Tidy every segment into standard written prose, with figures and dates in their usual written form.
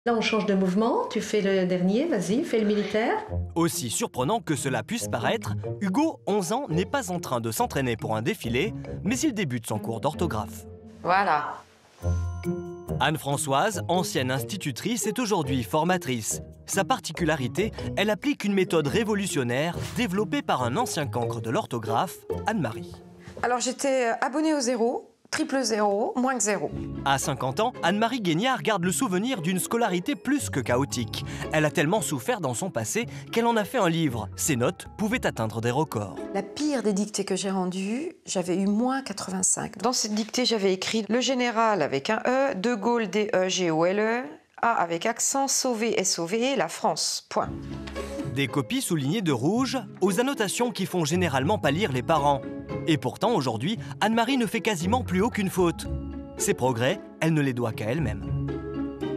Là, on change de mouvement. Tu fais le dernier, vas-y, fais le militaire. Aussi surprenant que cela puisse paraître, Hugo, 11 ans, n'est pas en train de s'entraîner pour un défilé, mais il débute son cours d'orthographe. Voilà. Anne-Françoise, ancienne institutrice, est aujourd'hui formatrice. Sa particularité, elle applique une méthode révolutionnaire développée par un ancien cancre de l'orthographe, Anne-Marie. Alors j'étais abonnée au 0, triple 0, moins que 0. À 50 ans, Anne-Marie Guignard garde le souvenir d'une scolarité plus que chaotique. Elle a tellement souffert dans son passé qu'elle en a fait un livre. Ses notes pouvaient atteindre des records. La pire des dictées que j'ai rendues, j'avais eu moins 85. Dans cette dictée, j'avais écrit le général avec un E, De Gaulle, D-E-G-O-L-E, A avec accent, sauver, S-O-V, la France, point. Des copies soulignées de rouge aux annotations qui font généralement pâlir les parents. Et pourtant, aujourd'hui, Anne-Marie ne fait quasiment plus aucune faute. Ses progrès, elle ne les doit qu'à elle-même.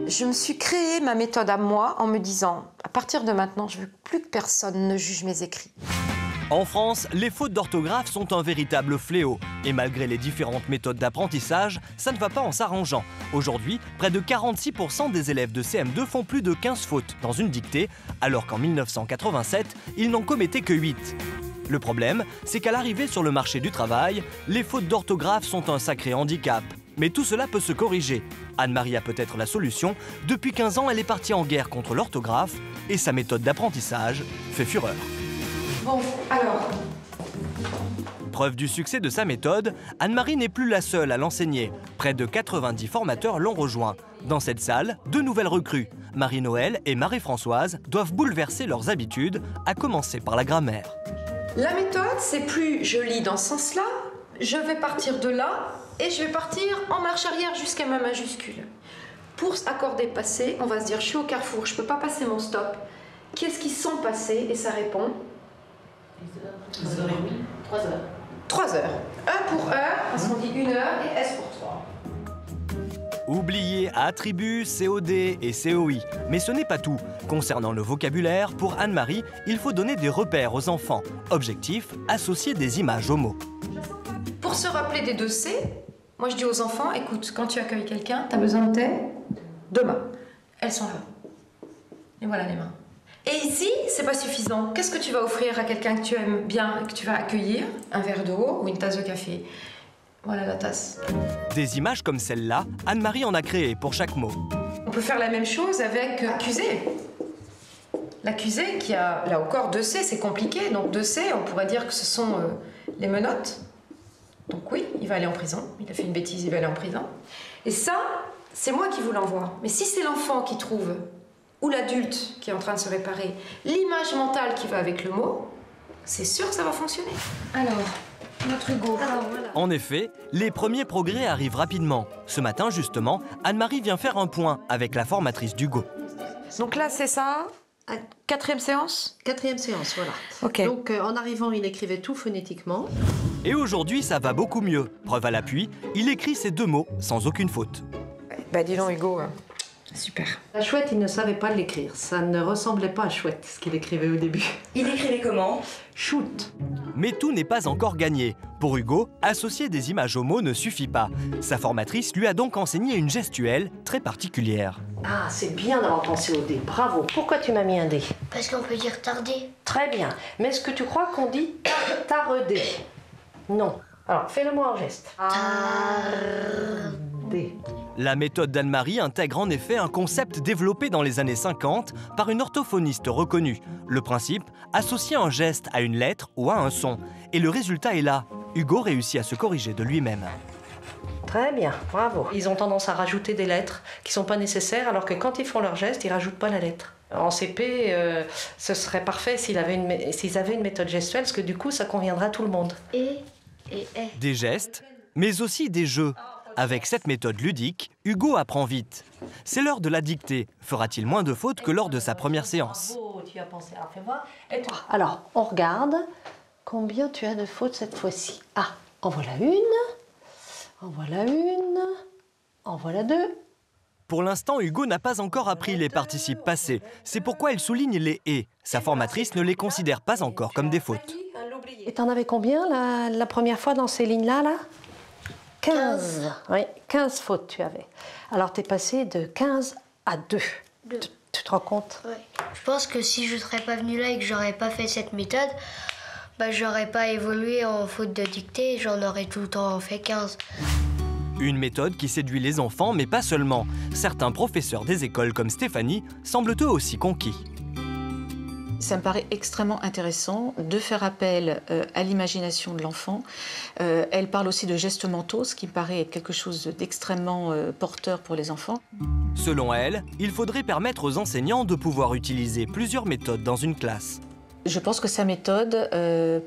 Je me suis créé ma méthode à moi en me disant, à partir de maintenant, je ne veux plus que personne ne juge mes écrits. En France, les fautes d'orthographe sont un véritable fléau. Et malgré les différentes méthodes d'apprentissage, ça ne va pas en s'arrangeant. Aujourd'hui, près de 46% des élèves de CM2 font plus de 15 fautes dans une dictée, alors qu'en 1987, ils n'en commettaient que 8. Le problème, c'est qu'à l'arrivée sur le marché du travail, les fautes d'orthographe sont un sacré handicap. Mais tout cela peut se corriger. Anne-Marie a peut-être la solution. Depuis 15 ans, elle est partie en guerre contre l'orthographe et sa méthode d'apprentissage fait fureur. Bon, alors... Preuve du succès de sa méthode, Anne-Marie n'est plus la seule à l'enseigner. Près de 90 formateurs l'ont rejoint. Dans cette salle, 2 nouvelles recrues. Marie-Noël et Marie-Françoise doivent bouleverser leurs habitudes, à commencer par la grammaire. La méthode, c'est plus je lis dans ce sens-là, je vais partir de là et je vais partir en marche arrière jusqu'à ma majuscule. Pour accorder passé, on va se dire je suis au carrefour, je ne peux pas passer mon stop. Qu'est-ce qui sont passés? Et ça répond 3 heures. 3 heures. 1 pour heure, parce qu'on dit 1 heure, et S pour 3. Oubliez attributs, COD et COI. Mais ce n'est pas tout. Concernant le vocabulaire, pour Anne-Marie, il faut donner des repères aux enfants. Objectif, associer des images aux mots. Pour se rappeler des 2 C, moi je dis aux enfants, écoute, quand tu accueilles quelqu'un, tu as besoin de tes 2 mains. Elles sont là. Et voilà les mains. Et ici, c'est pas suffisant. Qu'est-ce que tu vas offrir à quelqu'un que tu aimes bien et que tu vas accueillir? Un verre d'eau ou une tasse de café? Voilà la tasse. Des images comme celle-là, Anne-Marie en a créé pour chaque mot. On peut faire la même chose avec accusé. L'accusé qui a, là encore, 2 C, c'est compliqué. Donc 2 C, on pourrait dire que ce sont les menottes. Donc oui, il va aller en prison. Il a fait une bêtise, il va aller en prison. Et ça, c'est moi qui vous l'envoie. Mais si c'est l'enfant qui trouve, ou l'adulte qui est en train de se réparer, l'image mentale qui va avec le mot, c'est sûr que ça va fonctionner. Alors, notre Hugo. En effet, les premiers progrès arrivent rapidement. Ce matin, justement, Anne-Marie vient faire un point avec la formatrice d'Hugo. Donc là, c'est ça. 4e séance? 4e séance, voilà. Ok. Donc, en arrivant, il écrivait tout phonétiquement. Et aujourd'hui, ça va beaucoup mieux. Preuve à l'appui, il écrit ces 2 mots sans aucune faute. Bah dis donc, Hugo. Super. La chouette, il ne savait pas l'écrire. Ça ne ressemblait pas à chouette, ce qu'il écrivait au début. Il écrivait comment? Shoot. Mais tout n'est pas encore gagné. Pour Hugo, associer des images aux mots ne suffit pas. Sa formatrice lui a donc enseigné une gestuelle très particulière. Ah, c'est bien d'avoir pensé au dé. Bravo. Pourquoi tu m'as mis un dé? Parce qu'on peut dire tarder. Très bien. Mais est-ce que tu crois qu'on dit tarder? Non. Alors, fais-le-moi en geste. Tarder. La méthode d'Anne-Marie intègre en effet un concept développé dans les années 50 par une orthophoniste reconnue. Le principe, associer un geste à une lettre ou à un son. Et le résultat est là. Hugo réussit à se corriger de lui-même. Très bien, bravo. Ils ont tendance à rajouter des lettres qui ne sont pas nécessaires, alors que quand ils font leur geste, ils ne rajoutent pas la lettre. En CP, ce serait parfait s'ils avaient une méthode gestuelle, parce que du coup, ça conviendra à tout le monde. Et. Des gestes, mais aussi des jeux. Avec cette méthode ludique, Hugo apprend vite. C'est l'heure de la dictée. Fera-t-il moins de fautes que lors de sa première séance? Bravo, tu as pensé. Alors, fais voir. Et toi? Alors, on regarde. Combien tu as de fautes cette fois-ci? Ah, en voilà une. En voilà une. En voilà 2. Pour l'instant, Hugo n'a pas encore appris les participes passés. C'est pourquoi il souligne les « et ». Sa formatrice ne les considère pas encore comme des fautes. Et t'en avais combien la première fois dans ces lignes-là, là 15. Oui, 15 fautes tu avais. Alors t'es passé de 15 à 2. Tu te rends compte? Ouais. Je pense que si je ne serais pas venue là et que j'aurais pas fait cette méthode, j'aurais pas évolué en faute de dictée, j'en aurais tout le temps fait 15. Une méthode qui séduit les enfants, mais pas seulement. Certains professeurs des écoles comme Stéphanie semblent eux aussi conquis. Ça me paraît extrêmement intéressant de faire appel à l'imagination de l'enfant. Elle parle aussi de gestes mentaux, ce qui me paraît être quelque chose d'extrêmement porteur pour les enfants. Selon elle, il faudrait permettre aux enseignants de pouvoir utiliser plusieurs méthodes dans une classe. Je pense que sa méthode,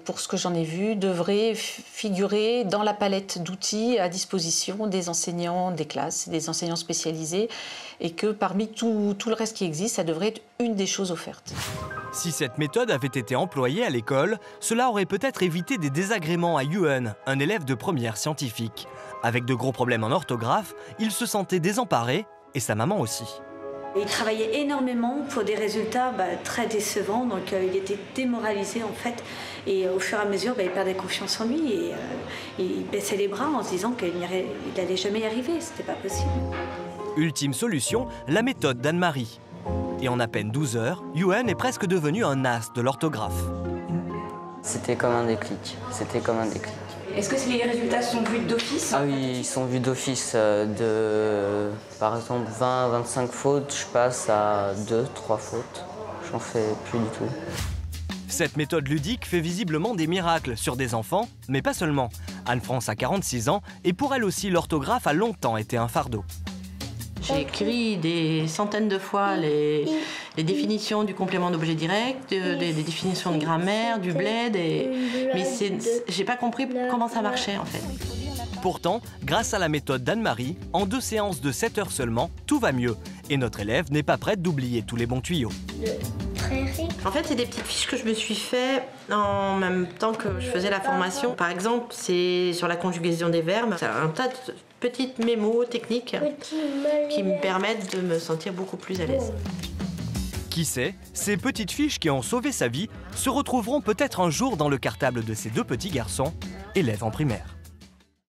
pour ce que j'en ai vu, devrait figurer dans la palette d'outils à disposition des enseignants des classes, des enseignants spécialisés, et que parmi tout le reste qui existe, ça devrait être une des choses offertes. Si cette méthode avait été employée à l'école, cela aurait peut-être évité des désagréments à Yuan, un élève de première scientifique. Avec de gros problèmes en orthographe, il se sentait désemparé, et sa maman aussi. Il travaillait énormément pour des résultats très décevants, donc il était démoralisé en fait. Et au fur et à mesure, il perdait confiance en lui et il baissait les bras en se disant qu'il n'allait jamais y arriver, c'était pas possible. Ultime solution, la méthode d'Anne-Marie. Et en à peine 12 heures, Yuan est presque devenu un as de l'orthographe. C'était comme un déclic, Est-ce que les résultats sont vus d'office? Ah oui, ils sont vus d'office. Par exemple, 20 à 25 fautes, je passe à 2-3 fautes. J'en fais plus du tout. Cette méthode ludique fait visiblement des miracles sur des enfants, mais pas seulement. Anne-France a 46 ans et pour elle aussi, l'orthographe a longtemps été un fardeau. J'ai écrit des centaines de fois les définitions du complément d'objet direct, des définitions de grammaire, du bled, mais j'ai pas compris comment ça marchait en fait. Pourtant, grâce à la méthode d'Anne-Marie, en 2 séances de 7 heures seulement, tout va mieux. Et notre élève n'est pas prête d'oublier tous les bons tuyaux. En fait, c'est des petites fiches que je me suis fait en même temps que je faisais la formation. Par exemple, c'est sur la conjugaison des verbes. C'est un tas de petites mémos techniques qui me permettent de me sentir beaucoup plus à l'aise. Qui sait, ces petites fiches qui ont sauvé sa vie se retrouveront peut-être un jour dans le cartable de ces 2 petits garçons, élèves en primaire.